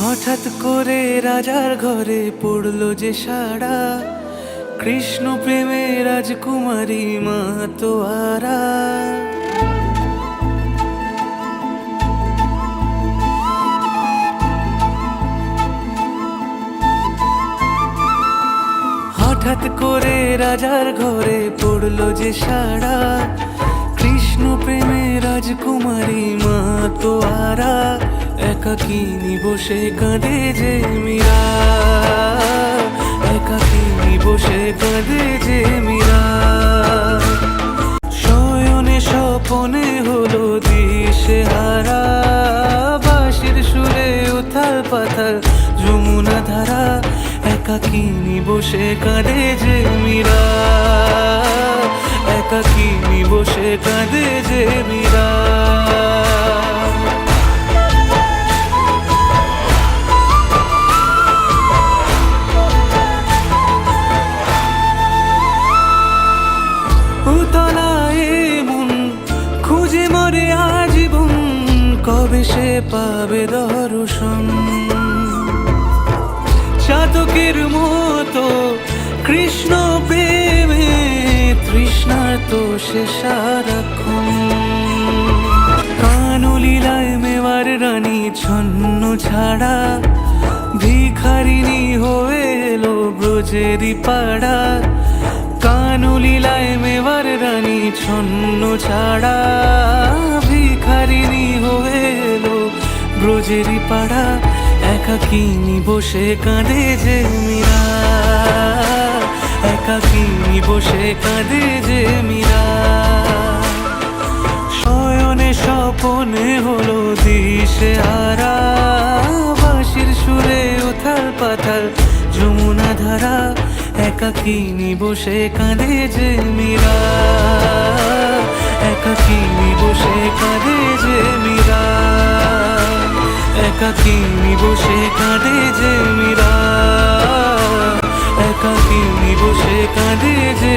হঠাৎ করে রাজার ঘরে পড়লো যে সাড়া, কৃষ্ণ প্রেমে রাজকুমারী মাতোয়ারা। হঠাৎ করে রাজার ঘরে পড়লো যে সাড়া, কৃষ্ণ প্রেমে রাজকুমারী মাতোয়ারা। একাকিনী বসে কাঁদে যে মীরা, একাকিনী বসে কাঁদে যে মীরা। শয়নে স্বপনে হলো দিশেহারা, বাঁশির সুরে উথাল পাথাল যমুনা ধারা। একাকিনী বসে কাঁদে যে মীরা, একাকিনী বসে কাঁদে যে মীরা। খুঁজে মরে আজীবন, কবে সে পাবে দর্শন। চাতকের মতো কৃষ্ণ প্রেমে তৃষ্ণার্ত সে সারাক্ষণ। কানলীলায় মেওয়ার রানী ছন্ন ছাড়া, ভিখারিণী হয়ে এলো ব্রজেরই পাড়া। কানলীলায় মেওয়ার রানী ছন্ন ছাড়া, ভিখারিণী হয়ে এলো ব্রজেরই পাড়া। একাকিনী বসে কাঁদে যে মীরা, একাকিনী বসে কাঁদে যে মীরা। শয়নে স্বপনে হলো দিশেহারা, বাঁশির সুরে উথাল পাথাল যমুনা ধারা। একাকিনী বসে কাঁদে যে মীরা, একাকিনী বসে কাঁদে যে মীরা, একাকিনী বসে কাঁদে যে মীরা, একাকিনী বসে কাঁদে যে